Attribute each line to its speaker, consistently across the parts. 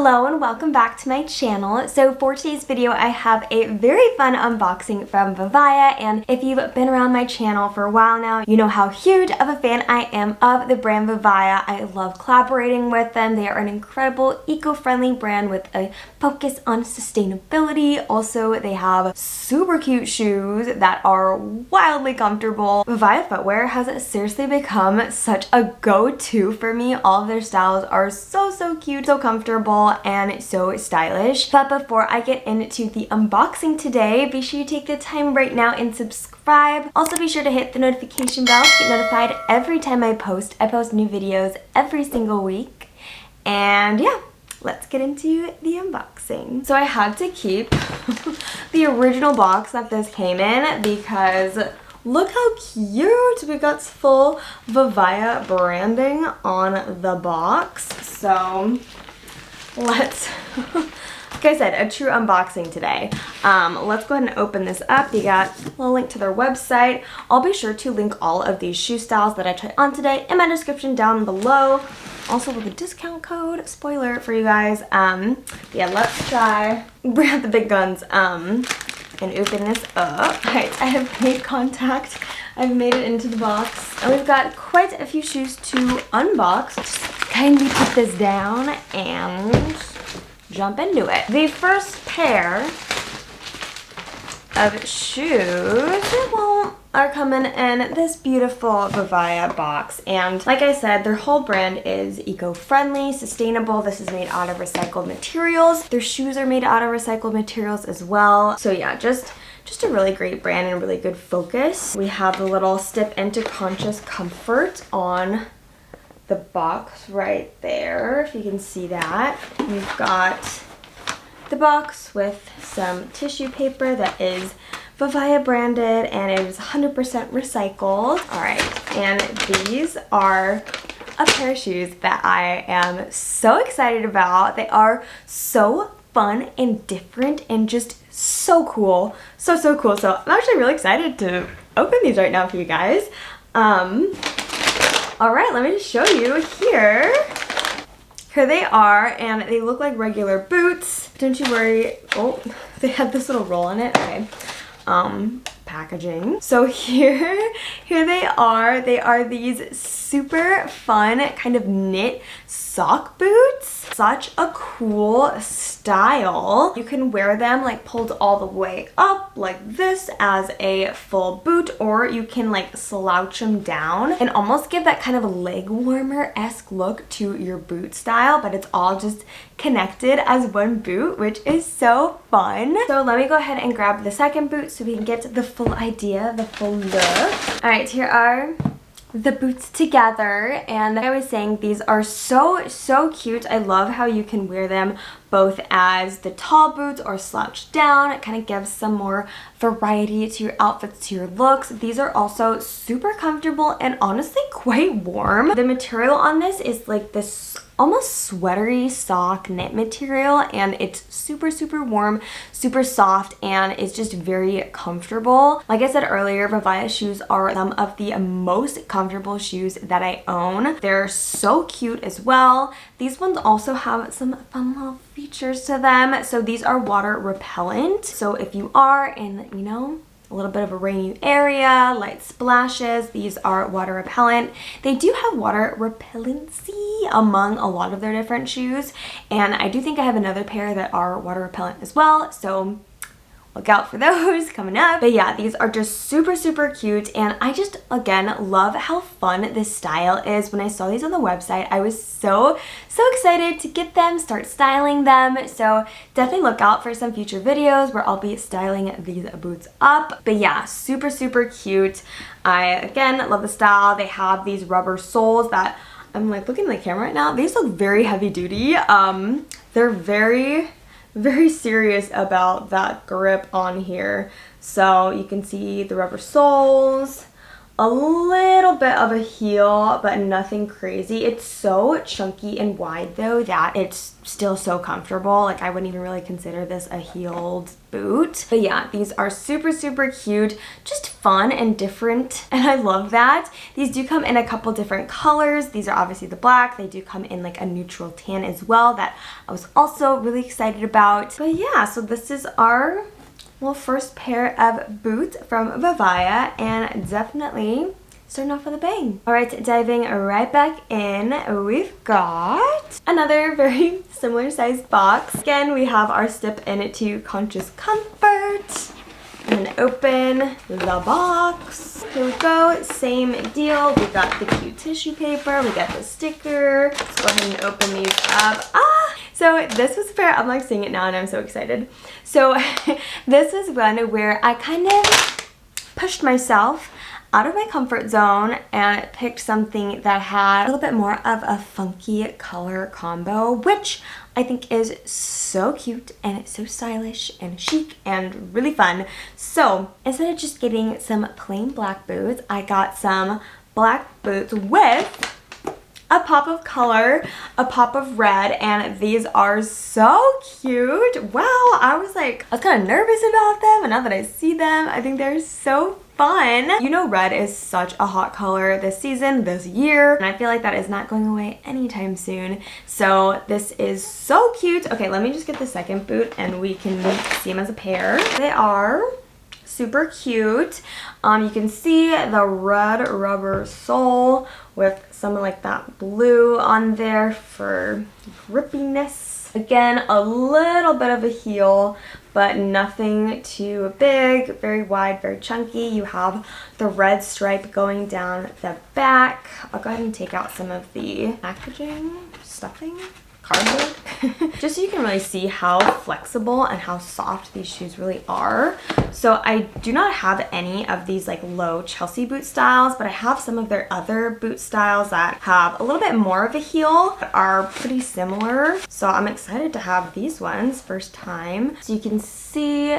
Speaker 1: Hello and welcome back to my channel. So for today's video I have a very fun unboxing from Vivaia, and if you've been around my channel for a while now, you know how huge of a fan I am of the brand Vivaia. I love collaborating with them. They are an incredible eco-friendly brand with a focus on sustainability. Also, they have super cute shoes that are wildly comfortable. Vivaia Footwear has seriously become such a go-to for me. All of their styles are so cute, so comfortable, and so stylish. But before I get into the unboxing today, be sure you take the time right now and subscribe. Also be sure to hit the notification bell to get notified every time I post. I post new videos every single week. And yeah, let's get into the unboxing. So I had to keep the original box that this came in because look how cute! We got full Vivaia branding on the box. So let's, like I said, a true unboxing today. Let's go ahead and open this up. You got a little link to their website. I'll be sure to link all of these shoe styles that I tried on today in my description down below. Also with a discount code, spoiler for you guys. Yeah, let's try, bring out the big guns, and open this up. Alright, I have made contact. I've made it into the box. And we've got quite a few shoes to unbox. Just kindly put this down and jump into it. The first pair of shoes, are coming in this beautiful Vivaia box. And like I said, their whole brand is eco-friendly, sustainable. This is made out of recycled materials. Their shoes are made out of recycled materials as well. So yeah, just a really great brand and really good focus. We have the little step into conscious comfort on the box right there, if you can see that. We've got the box with some tissue paper that is Vivaia branded, and it is 100% recycled. Alright, and these are a pair of shoes that I am so excited about. They are so fun and different and just so cool. So cool. So I'm actually really excited to open these right now for you guys. Alright, let me just show you here. Here they are, and they look like regular boots. Don't you worry. Oh, they have this little roll in it. Okay. Packaging. So here they are. They are these super fun kind of knit sock boots. Such a cool style. You can wear them like pulled all the way up like this as a full boot, or you can like slouch them down and almost give that kind of leg warmer-esque look to your boot style, but it's all just connected as one boot, which is so fun. So let me go ahead and grab the second boot so we can get the full idea, the full look. Alright, here are the boots together, and like I was saying, these are so cute. I love how you can wear them both as the tall boots or slouched down. It kind of gives some more variety to your outfits, to your looks. These are also super comfortable and honestly quite warm. The material on this is like this almost sweatery sock knit material, and it's super warm, super soft, and it's just very comfortable. Like I said earlier, Vivaia shoes are some of the most comfortable shoes that I own. They're so cute as well. These ones also have some fun little features to them. So these are water repellent. So if you are in, you know, a little bit of a rainy area, light splashes, these are water repellent. They do have water repellency among a lot of their different shoes, and I do think I have another pair that are water repellent as well, so look out for those coming up. But yeah, these are just super cute, and I just, again, love how fun this style is. When I saw these on the website, I was so excited to get them, start styling them. So definitely look out for some future videos where I'll be styling these boots up. But yeah, super cute. I, again, love the style. They have these rubber soles that I'm like looking at the camera right now. These look very heavy duty. They're very serious about that grip on here. So you can see the rubber soles a little bit of a heel, but nothing crazy. It's so chunky and wide though that it's still so comfortable. Like, I wouldn't even really consider this a heeled boot. But yeah, these are super, super cute, just fun and different, and I love that. These do come in a couple different colors. These are obviously the black. They do come in like a neutral tan as well that I was also really excited about. But yeah, so this is our first pair of boots from Vivaia, and definitely starting off with a bang. Alright, diving right back in, we've got another very similar sized box. Again, we have our step into Conscious Comfort. And then open the box. Here we go, same deal. We got the cute tissue paper, we got the sticker. Let's go ahead and open these up. So this was fair. I'm like seeing it now and I'm so excited. So this is one where I kind of pushed myself out of my comfort zone and picked something that had a little bit more of a funky color combo, which I think is so cute and it's so stylish and chic and really fun. So instead of just getting some plain black boots, I got some black boots with a pop of color, a pop of red, and these are so cute. Wow, I was kind of nervous about them, and now that I see them, I think they're so fun. You know, red is such a hot color this season, this year, and I feel like that is not going away anytime soon. So this is so cute. Okay, let me just get the second boot and we can see them as a pair. They are super cute. You can see the red rubber sole with some like that blue on there for grippiness. Again, a little bit of a heel, but nothing too big. Very wide, very chunky. You have the red stripe going down the back. I'll go ahead and take out some of the packaging, stuffing, cardboard, just so you can really see how flexible and how soft these shoes really are. So I do not have any of these like low Chelsea boot styles, but I have some of their other boot styles that have a little bit more of a heel but are pretty similar. So I'm excited to have these ones first time. So you can see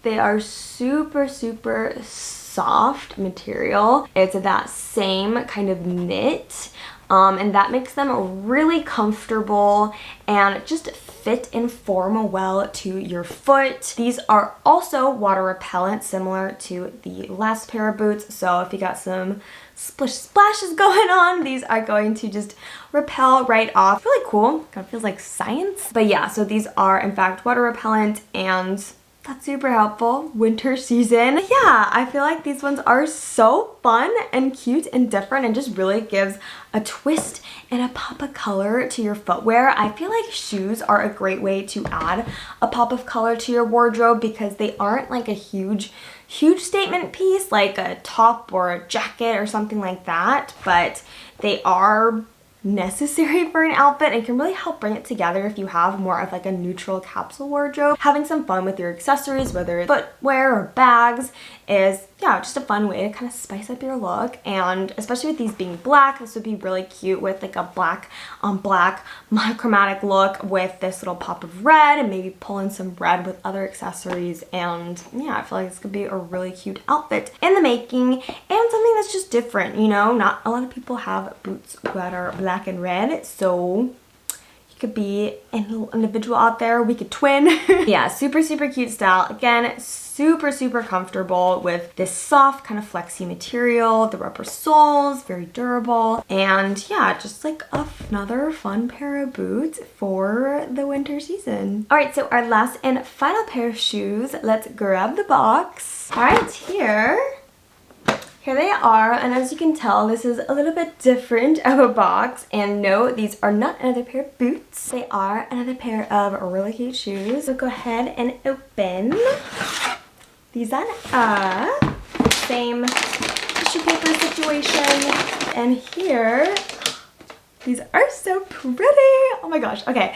Speaker 1: they are super, super soft material. It's that same kind of knit. And that makes them really comfortable and just fit and form well to your foot. These are also water repellent, similar to the last pair of boots. So if you got some splish splashes going on, these are going to just repel right off. Really cool. Kind of feels like science. But yeah, so these are in fact water repellent, and that's super helpful winter season. Yeah, I feel like these ones are so fun and cute and different, and just really gives a twist and a pop of color to your footwear. I feel like shoes are a great way to add a pop of color to your wardrobe because they aren't like a huge statement piece like a top or a jacket or something like that, but they are necessary for an outfit and can really help bring it together if you have more of like a neutral capsule wardrobe. Having some fun with your accessories, whether it's footwear or bags, is just a fun way to kind of spice up your look. And especially with these being black, this would be really cute with like a black on black monochromatic look with this little pop of red, and maybe pull in some red with other accessories. And yeah, I feel like this could be a really cute outfit in the making, and something that's just different. You know, not a lot of people have boots that are black and red, so could be a little individual out there. We could twin. Yeah, super, super cute style. Again, super, super comfortable with this soft kind of flexy material. The rubber soles, very durable. And yeah, just like another fun pair of boots for the winter season. All right, so our last and final pair of shoes. Let's grab the box. All right, here they are, and as you can tell, this is a little bit different of a box. And no, these are not another pair of boots. They are another pair of really cute shoes. So go ahead and open these on up. Same tissue paper situation. And here, these are so pretty. Oh my gosh. Okay,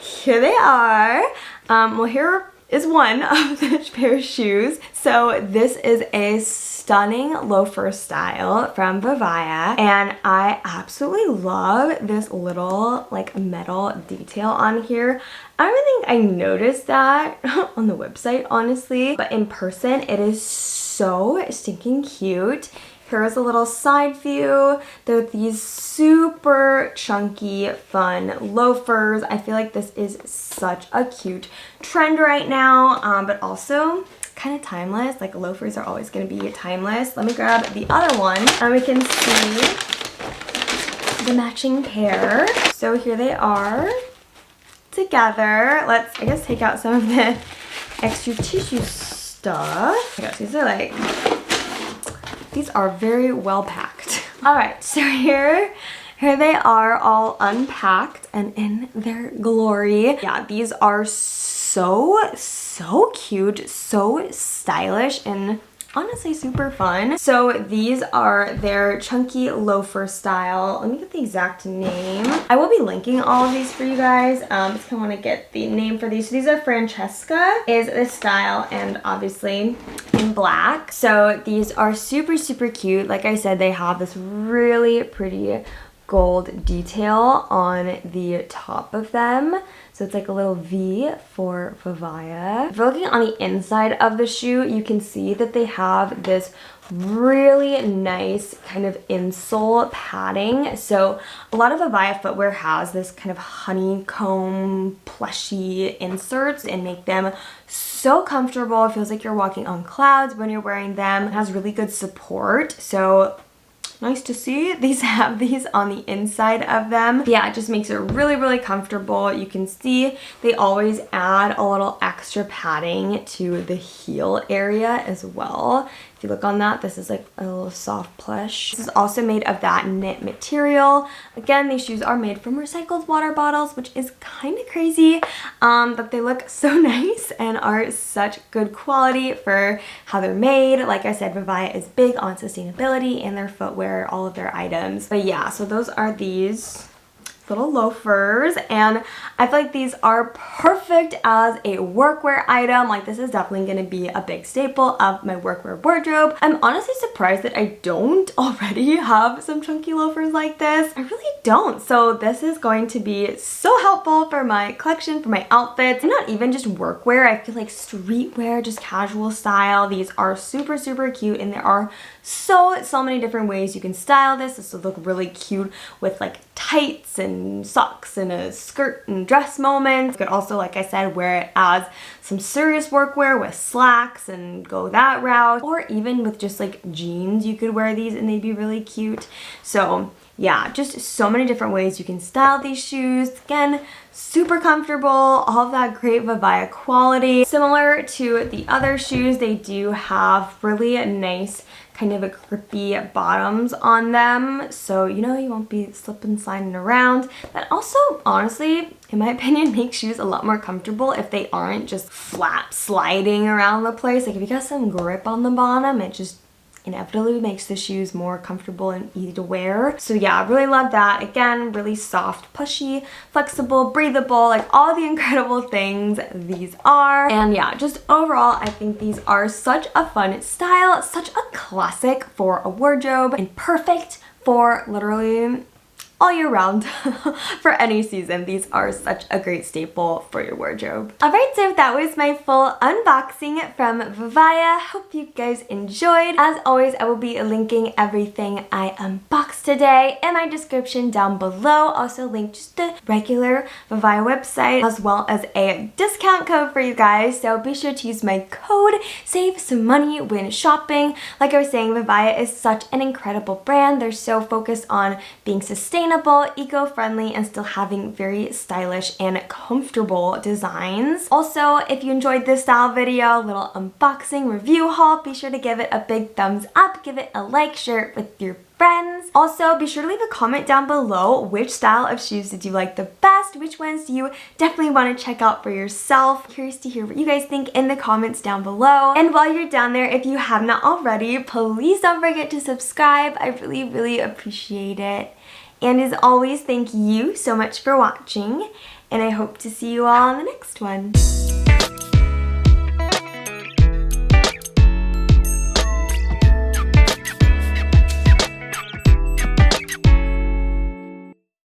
Speaker 1: here they are. Well, here is one of the pair of shoes. So this is a stunning loafer style from Vivaia, and I absolutely love this little like metal detail on here. I don't even think I noticed that on the website, honestly, but in person it is so stinking cute. Here's a little side view. They're these super chunky, fun loafers. I feel like this is such a cute trend right now, but also kind of timeless. Like loafers are always going to be timeless. Let me grab the other one and we can see the matching pair. So here they are together. Let's, I guess, take out some of the extra tissue stuff. Gosh, these are very well packed. All right, so here they are all unpacked and in their glory. Yeah, these are so cute, so stylish, and honestly super fun. So these are their chunky loafer style. Let me get the exact name. I will be linking all of these for you guys. Just kind of want to get the name for these. So these are Francesca is the style, and obviously in black. So these are super cute. Like I said, they have this really pretty gold detail on the top of them. So it's like a little V for Vivaia. If you're looking on the inside of the shoe, you can see that they have this really nice kind of insole padding. So a lot of Vivaia footwear has this kind of honeycomb plushy inserts and make them so comfortable. It feels like you're walking on clouds when you're wearing them. It has really good support. So nice to see. These have these on the inside of them. Yeah, it just makes it really comfortable. You can see they always add a little extra padding to the heel area as well. If you look on that, this is like a little soft plush. This is also made of that knit material. Again, these shoes are made from recycled water bottles, which is kind of crazy, but they look so nice and are such good quality for how they're made. Like I said, Vivaia is big on sustainability in their footwear, all of their items. But yeah, so those are these little loafers, and I feel like these are perfect as a workwear item. Like this is definitely going to be a big staple of my workwear wardrobe. I'm honestly surprised that I don't already have some chunky loafers like this. I really don't. So this is going to be so helpful for my collection, for my outfits, and not even just workwear. I feel like streetwear, just casual style. These are super cute, and there are so many different ways you can style this. This will look really cute with like tights and socks and a skirt and dress moment. You could also, like I said, wear it as some serious workwear with slacks and go that route, or even with just like jeans, you could wear these and they'd be really cute. So yeah, just so many different ways you can style these shoes. Again, super comfortable, all of that great Vivaia quality. Similar to the other shoes, they do have really nice kind of a grippy bottoms on them, so you know you won't be slipping sliding around. That also, honestly, in my opinion, makes shoes a lot more comfortable if they aren't just flat sliding around the place. Like if you got some grip on the bottom, it just inevitably makes the shoes more comfortable and easy to wear. So yeah, I really love that. Again, really soft, pushy, flexible, breathable, like all the incredible things these are. And yeah, just overall, I think these are such a fun style, such a classic for a wardrobe, and perfect for literally all year round for any season. These are such a great staple for your wardrobe. Alright, so that was my full unboxing from Vivaia. Hope you guys enjoyed. As always, I will be linking everything I unboxed today in my description down below. Also link just the regular Vivaia website as well as a discount code for you guys. So be sure to use my code, save some money when shopping. Like I was saying, Vivaia is such an incredible brand. They're so focused on being sustainable, eco-friendly, and still having very stylish and comfortable designs. Also, if you enjoyed this style video, little unboxing review haul, be sure to give it a big thumbs up, give it a like, share it with your friends. Also, be sure to leave a comment down below which style of shoes did you like the best, which ones do you definitely want to check out for yourself. Curious to hear what you guys think in the comments down below. And while you're down there, if you have not already, please don't forget to subscribe. I really appreciate it. And as always, thank you so much for watching, and I hope to see you all in the next one.